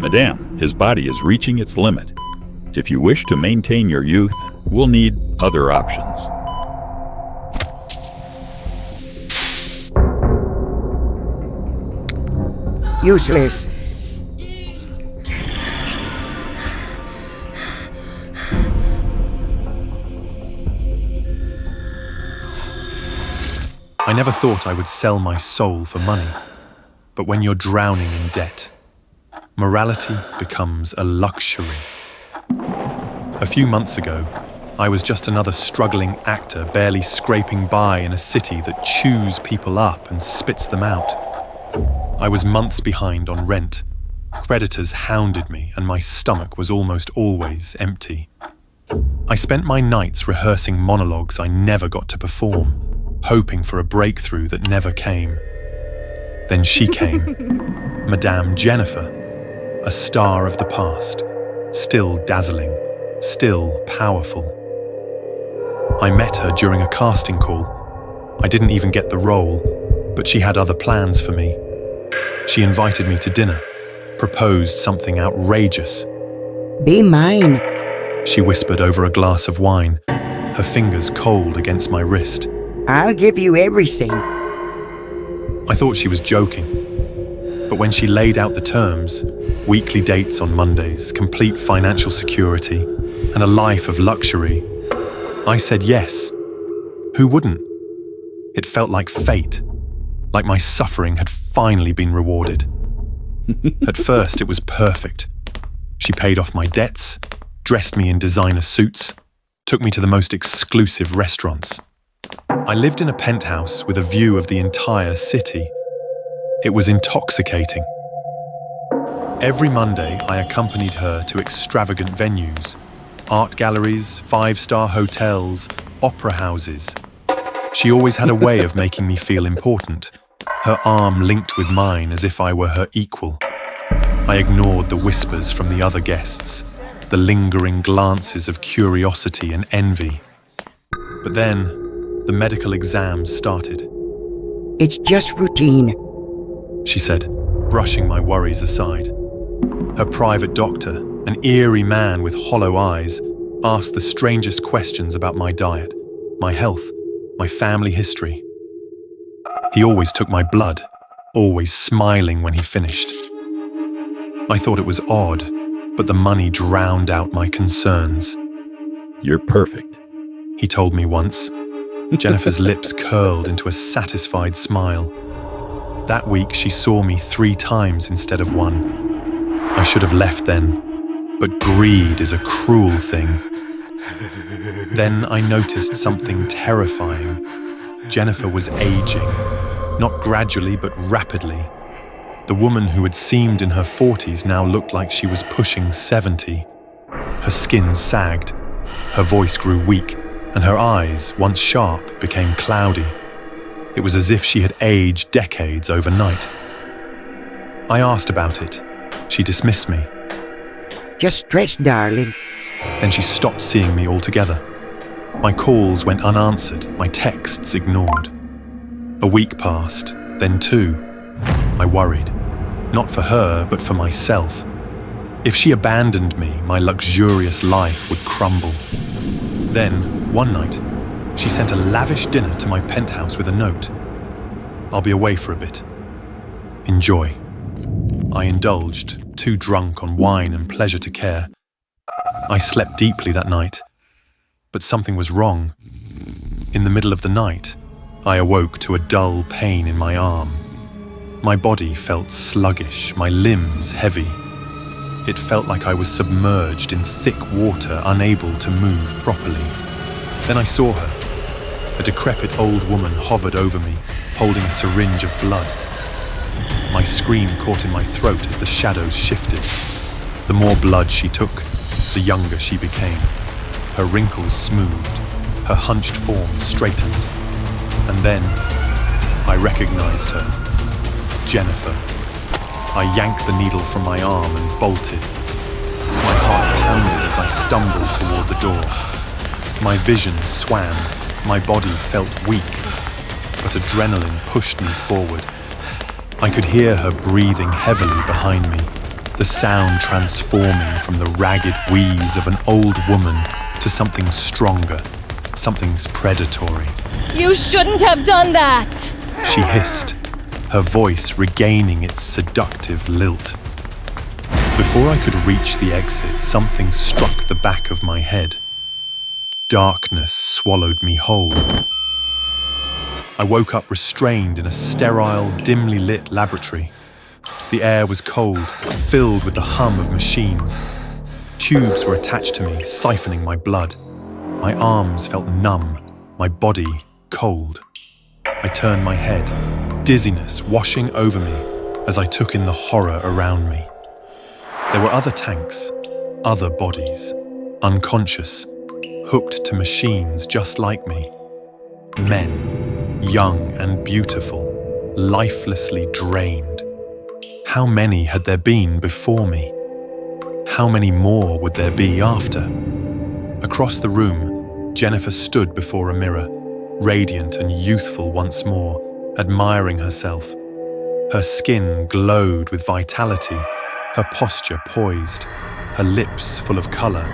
Madame, his body is reaching its limit. If you wish to maintain your youth, we'll need other options. Useless. I never thought I would sell my soul for money. But when you're drowning in debt, morality becomes a luxury. A few months ago, I was just another struggling actor barely scraping by in a city that chews people up and spits them out. I was months behind on rent. Creditors hounded me and my stomach was almost always empty. I spent my nights rehearsing monologues I never got to perform, hoping for a breakthrough that never came. Then she came, Madame Jennifer, a star of the past, still dazzling, still powerful. I met her during a casting call. I didn't even get the role, but she had other plans for me. She invited me to dinner, proposed something outrageous. Be mine. She whispered over a glass of wine, her fingers cold against my wrist. I'll give you everything. I thought she was joking, but when she laid out the terms, weekly dates on Mondays, complete financial security, and a life of luxury, I said yes. Who wouldn't? It felt like fate, like my suffering had finally been rewarded. At first, it was perfect. She paid off my debts, dressed me in designer suits, took me to the most exclusive restaurants. I lived in a penthouse with a view of the entire city. It was intoxicating. Every Monday, I accompanied her to extravagant venues, art galleries, five-star hotels, opera houses. She always had a way of making me feel important, her arm linked with mine as if I were her equal. I ignored the whispers from the other guests, the lingering glances of curiosity and envy. But then, the medical exams started. It's just routine, she said, brushing my worries aside. Her private doctor, an eerie man with hollow eyes, asked the strangest questions about my diet, my health, my family history. He always took my blood, always smiling when he finished. I thought it was odd, but the money drowned out my concerns. You're perfect, he told me once. Jennifer's lips curled into a satisfied smile. That week, she saw me 3 times instead of 1. I should have left then, but greed is a cruel thing. Then I noticed something terrifying. Jennifer was aging, not gradually but rapidly. The woman who had seemed in her 40s now looked like she was pushing 70. Her skin sagged, her voice grew weak, and her eyes, once sharp, became cloudy. It was as if she had aged decades overnight. I asked about it. She dismissed me. Just stress, darling. Then she stopped seeing me altogether. My calls went unanswered, my texts ignored. A week passed, then 2. I worried. Not for her, but for myself. If she abandoned me, my luxurious life would crumble. Then, one night, she sent a lavish dinner to my penthouse with a note. I'll be away for a bit. Enjoy. I indulged, too drunk on wine and pleasure to care. I slept deeply that night, but something was wrong. In the middle of the night, I awoke to a dull pain in my arm. My body felt sluggish, my limbs heavy. It felt like I was submerged in thick water, unable to move properly. Then I saw her. A decrepit old woman hovered over me, holding a syringe of blood. My scream caught in my throat as the shadows shifted. The more blood she took, the younger she became. Her wrinkles smoothed, her hunched form straightened. And then, I recognized her. Jennifer. I yanked the needle from my arm and bolted. My heart pounded as I stumbled toward the door. My vision swam, my body felt weak, but adrenaline pushed me forward. I could hear her breathing heavily behind me. the sound transforming from the ragged wheeze of an old woman to something stronger, something predatory. You shouldn't have done that! She hissed, her voice regaining its seductive lilt. Before I could reach the exit, something struck the back of my head. Darkness swallowed me whole. I woke up restrained in a sterile, dimly lit laboratory. The air was cold, filled with the hum of machines. Tubes were attached to me, siphoning my blood. My arms felt numb, my body cold. I turned my head, dizziness washing over me as I took in the horror around me. There were other tanks, other bodies, unconscious, hooked to machines just like me. Men, young and beautiful, lifelessly drained. How many had there been before me? How many more would there be after? Across the room, Jennifer stood before a mirror, radiant and youthful once more, admiring herself. Her skin glowed with vitality, her posture poised, her lips full of color.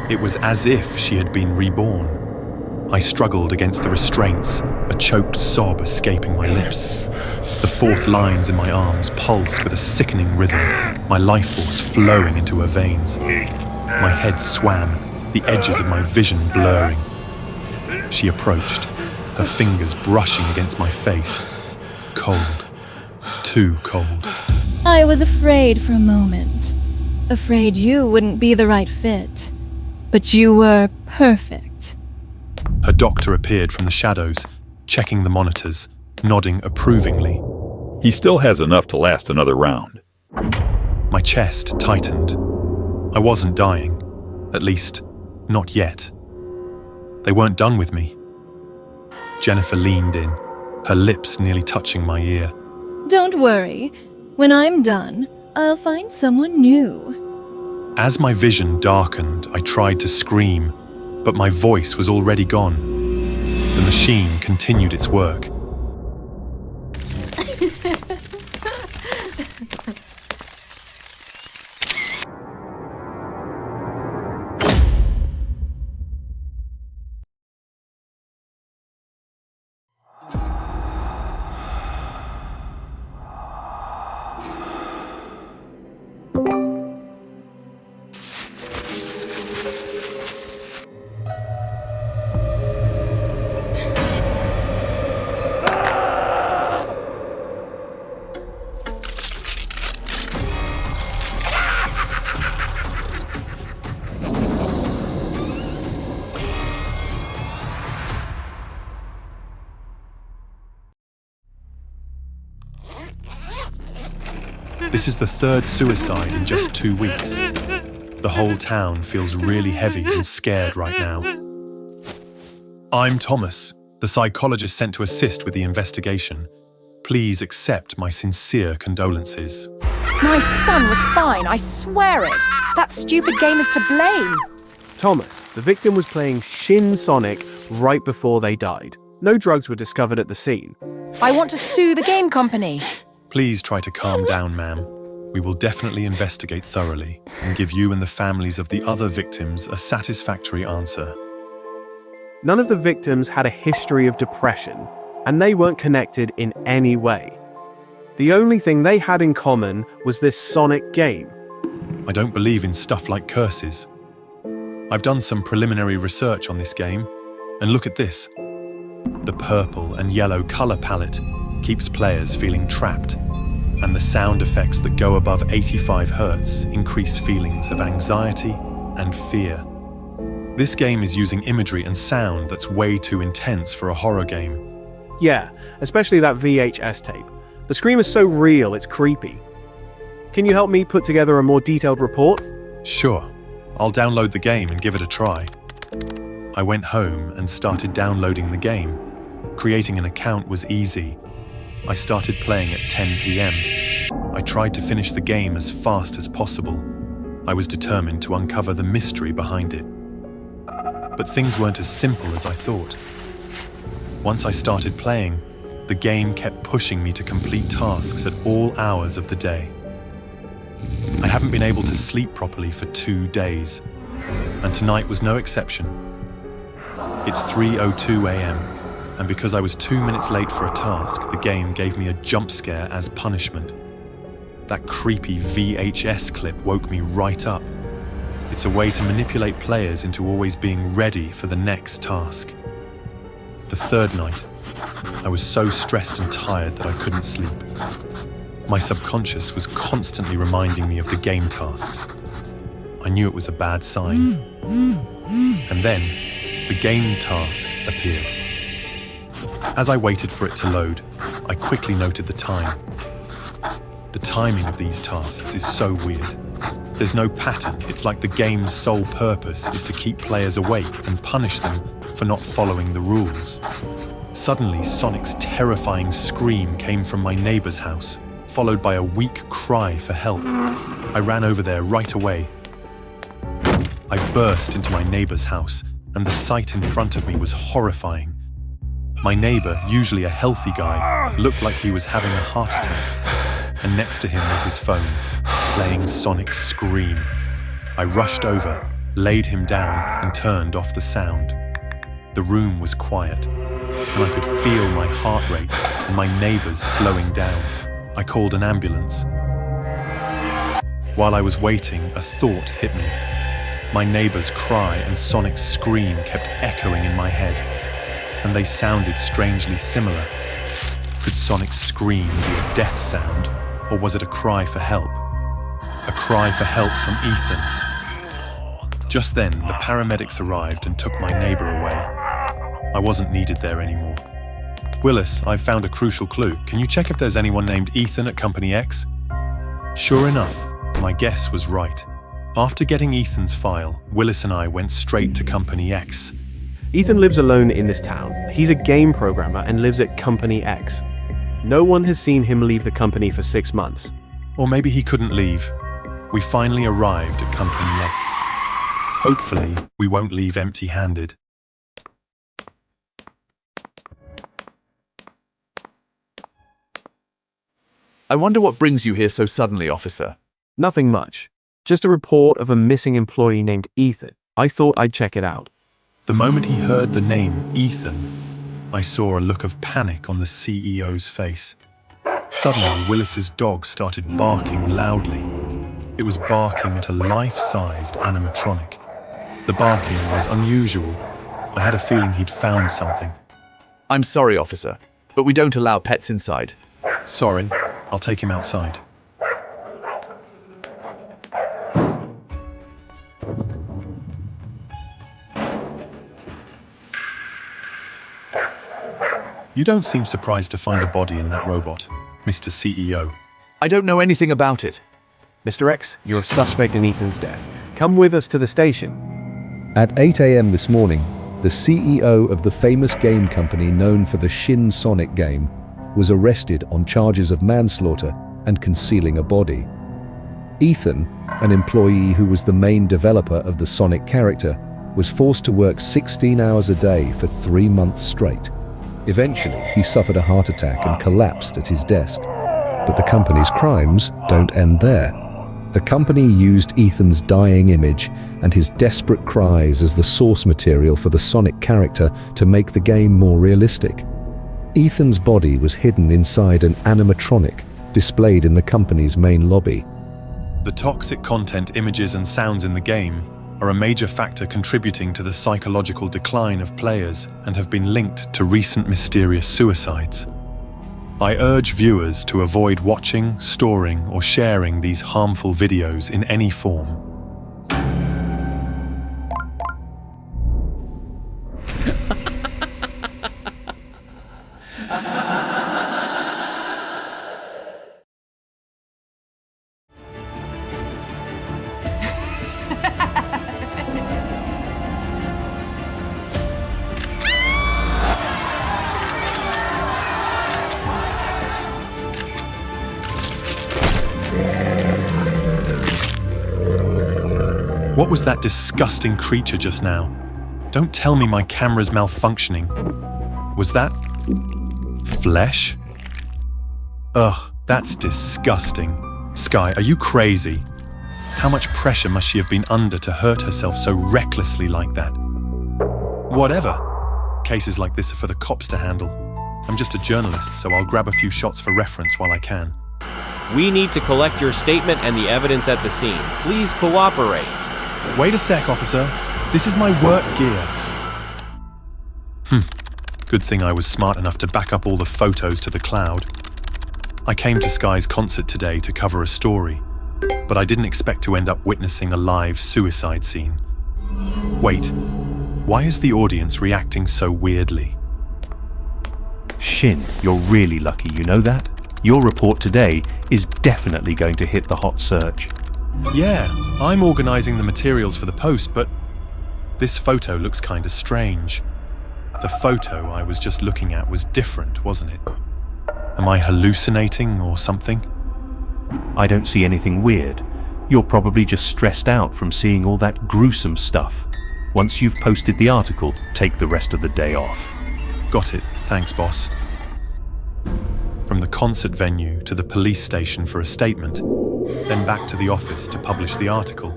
It was as if she had been reborn. I struggled against the restraints, a choked sob escaping my lips. The fourth lines in my arms pulsed with a sickening rhythm, my life force flowing into her veins. My head swam, the edges of my vision blurring. She approached, her fingers brushing against my face. Cold. Too cold. I was afraid for a moment. Afraid you wouldn't be the right fit. But you were perfect. Her doctor appeared from the shadows, checking the monitors, nodding approvingly. He still has enough to last another round. My chest tightened. I wasn't dying. At least, not yet. They weren't done with me. Jennifer leaned in, her lips nearly touching my ear. Don't worry. When I'm done, I'll find someone new. As my vision darkened, I tried to scream, but my voice was already gone. The machine continued its work. This is the third suicide in just 2 weeks. The whole town feels really heavy and scared right now. I'm Thomas, the psychologist sent to assist with the investigation. Please accept my sincere condolences. My son was fine, I swear it. That stupid game is to blame. Thomas, the victim was playing Shin Sonic right before they died. No drugs were discovered at the scene. I want to sue the game company. Please try to calm down, ma'am. We will definitely investigate thoroughly and give you and the families of the other victims a satisfactory answer. None of the victims had a history of depression, and they weren't connected in any way. The only thing they had in common was this Sonic game. I don't believe in stuff like curses. I've done some preliminary research on this game, and look at this. The purple and yellow color palette keeps players feeling trapped, and the sound effects that go above 85 Hz increase feelings of anxiety and fear. This game is using imagery and sound that's way too intense for a horror game. Yeah, especially that VHS tape. The scream is so real, it's creepy. Can you help me put together a more detailed report? Sure, I'll download the game and give it a try. I went home and started downloading the game. Creating an account was easy. I started playing at 10 p.m. I tried to finish the game as fast as possible. I was determined to uncover the mystery behind it. But things weren't as simple as I thought. Once I started playing, the game kept pushing me to complete tasks at all hours of the day. I haven't been able to sleep properly for 2 days, and tonight was no exception. It's 3:02 a.m., and because I was 2 minutes late for a task, the game gave me a jump scare as punishment. That creepy VHS clip woke me right up. It's a way to manipulate players into always being ready for the next task. The third night, I was so stressed and tired that I couldn't sleep. My subconscious was constantly reminding me of the game tasks. I knew it was a bad sign. And then, the game task appeared. As I waited for it to load, I quickly noted the time. The timing of these tasks is so weird. There's no pattern. It's like the game's sole purpose is to keep players awake and punish them for not following the rules. Suddenly, Sonic's terrifying scream came from my neighbor's house, followed by a weak cry for help. I ran over there right away. I burst into my neighbor's house, and the sight in front of me was horrifying. My neighbor, usually a healthy guy, looked like he was having a heart attack, and next to him was his phone, playing Sonic's scream. I rushed over, laid him down, and turned off the sound. The room was quiet, and I could feel my heart rate and my neighbors slowing down. I called an ambulance. While I was waiting, a thought hit me. My neighbor's cry and Sonic's scream kept echoing in my head, and they sounded strangely similar. Could Sonic's scream be a death sound, or was it a cry for help? A cry for help from Ethan. Just then, the paramedics arrived and took my neighbor away. I wasn't needed there anymore. Willis, I've found a crucial clue. Can you check if there's anyone named Ethan at Company X? Sure enough, my guess was right. After getting Ethan's file, Willis and I went straight to Company X. Ethan lives alone in this town. He's a game programmer and lives at Company X. No one has seen him leave the company for 6 months. Or maybe he couldn't leave. We finally arrived at Company X. Hopefully, we won't leave empty-handed. I wonder what brings you here so suddenly, officer. Nothing much. Just a report of a missing employee named Ethan. I thought I'd check it out. The moment he heard the name Ethan, I saw a look of panic on the CEO's face. Suddenly, Willis's dog started barking loudly. It was barking at a life-sized animatronic. The barking was unusual. I had a feeling he'd found something. I'm sorry, officer, but we don't allow pets inside. Sorry, I'll take him outside. You don't seem surprised to find a body in that robot, Mr. CEO. I don't know anything about it. Mr. X, you're a suspect in Ethan's death. Come with us to the station. At 8 a.m. this morning, the CEO of the famous game company known for the Shin Sonic game was arrested on charges of manslaughter and concealing a body. Ethan, an employee who was the main developer of the Sonic character, was forced to work 16 hours a day for 3 months straight. Eventually, he suffered a heart attack and collapsed at his desk. But the company's crimes don't end there. The company used Ethan's dying image and his desperate cries as the source material for the Sonic character to make the game more realistic. Ethan's body was hidden inside an animatronic displayed in the company's main lobby. The toxic content, images, and sounds in the game are a major factor contributing to the psychological decline of players and have been linked to recent mysterious suicides. I urge viewers to avoid watching, storing, or sharing these harmful videos in any form. What was that disgusting creature just now? Don't tell me my camera's malfunctioning. Was that flesh? Ugh, that's disgusting. Sky, are you crazy? How much pressure must she have been under to hurt herself so recklessly like that? Whatever. Cases like this are for the cops to handle. I'm just a journalist, so I'll grab a few shots for reference while I can. We need to collect your statement and the evidence at the scene. Please cooperate. Wait a sec, officer. This is my work gear. Good thing I was smart enough to back up all the photos to the cloud. I came to Sky's concert today to cover a story, but I didn't expect to end up witnessing a live suicide scene. Wait, why is the audience reacting so weirdly? Shin, you're really lucky, you know that? Your report today is definitely going to hit the hot search. Yeah, I'm organizing the materials for the post, but this photo looks kinda strange. The photo I was just looking at was different, wasn't it? Am I hallucinating or something? I don't see anything weird. You're probably just stressed out from seeing all that gruesome stuff. Once you've posted the article, take the rest of the day off. Got it, thanks boss. From the concert venue to the police station for a statement, then back to the office to publish the article.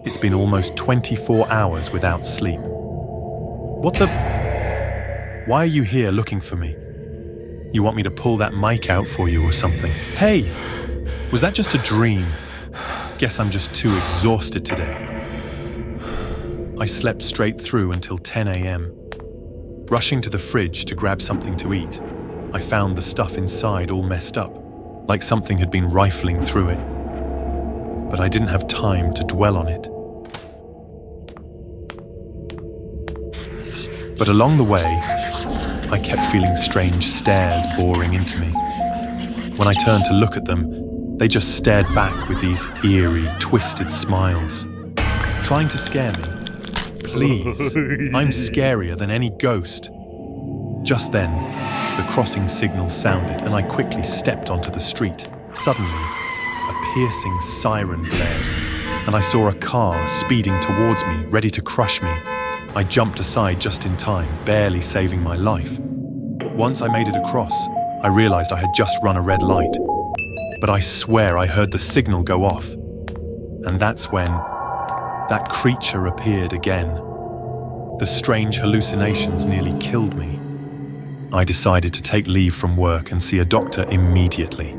It's been almost 24 hours without sleep. What the... Why are you here looking for me? You want me to pull that mic out for you or something? Hey! Was that just a dream? Guess I'm just too exhausted today. I slept straight through until 10 a.m. Rushing to the fridge to grab something to eat, I found the stuff inside all messed up, like something had been rifling through it. But I didn't have time to dwell on it. But along the way, I kept feeling strange stares boring into me. When I turned to look at them, they just stared back with these eerie, twisted smiles, trying to scare me. Please, I'm scarier than any ghost. Just then, the crossing signal sounded and I quickly stepped onto the street. Suddenly, a piercing siren blared, and I saw a car speeding towards me, ready to crush me. I jumped aside just in time, barely saving my life. Once I made it across, I realized I had just run a red light. But I swear I heard the signal go off. And that's when that creature appeared again. The strange hallucinations nearly killed me. I decided to take leave from work and see a doctor immediately.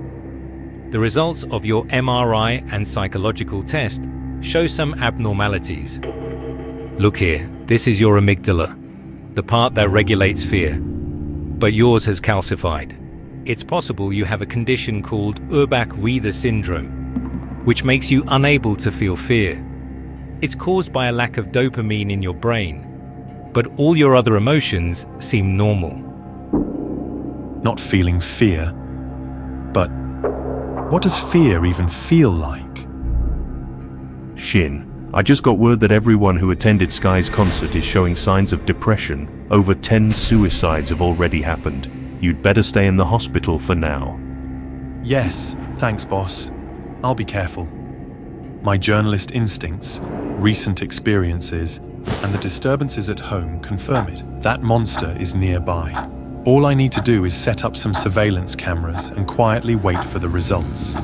The results of your MRI and psychological test show some abnormalities. Look here, this is your amygdala, the part that regulates fear. But yours has calcified. It's possible you have a condition called Urbach-Wiener syndrome, which makes you unable to feel fear. It's caused by a lack of dopamine in your brain, but all your other emotions seem normal. Not feeling fear, but what does fear even feel like? Shin, I just got word that everyone who attended Sky's concert is showing signs of depression. Over 10 suicides have already happened. You'd better stay in the hospital for now. Yes, thanks boss. I'll be careful. My journalist instincts, recent experiences, and the disturbances at home confirm it. That monster is nearby. All I need to do is set up some surveillance cameras and quietly wait for the results.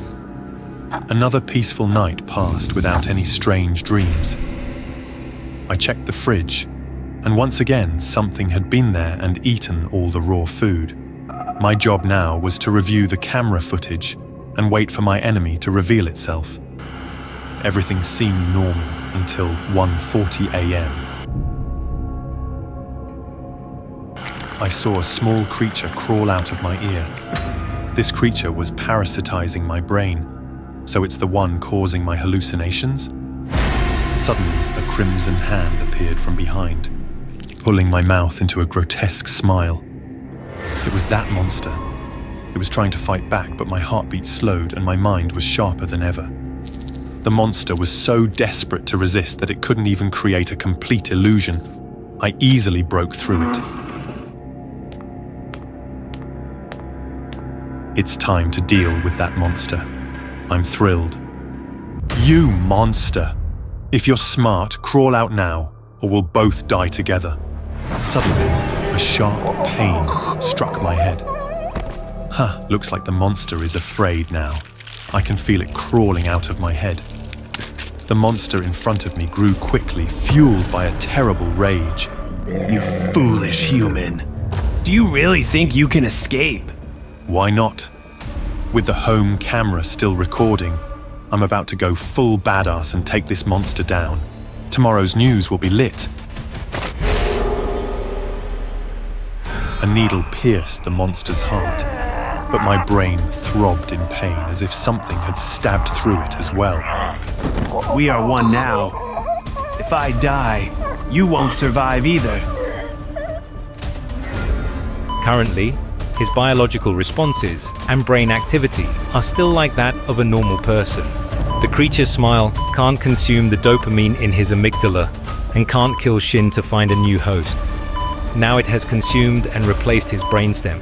Another peaceful night passed without any strange dreams. I checked the fridge, and once again something had been there and eaten all the raw food. My job now was to review the camera footage and wait for my enemy to reveal itself. Everything seemed normal until 1:40 a.m. I saw a small creature crawl out of my ear. This creature was parasitizing my brain, so it's the one causing my hallucinations? Suddenly, a crimson hand appeared from behind, pulling my mouth into a grotesque smile. It was that monster. It was trying to fight back, but my heartbeat slowed and my mind was sharper than ever. The monster was so desperate to resist that it couldn't even create a complete illusion. I easily broke through it. It's time to deal with that monster. I'm thrilled. You monster! If you're smart, crawl out now, or we'll both die together. Suddenly, a sharp pain struck my head. Looks like the monster is afraid now. I can feel it crawling out of my head. The monster in front of me grew quickly, fueled by a terrible rage. You foolish human. Do you really think you can escape? Why not? With the home camera still recording, I'm about to go full badass and take this monster down. Tomorrow's news will be lit. A needle pierced the monster's heart, but my brain throbbed in pain as if something had stabbed through it as well. We are one now. If I die, you won't survive either. Currently, his biological responses and brain activity are still like that of a normal person. The creature's smile can't consume the dopamine in his amygdala and can't kill Shin to find a new host. Now it has consumed and replaced his brainstem.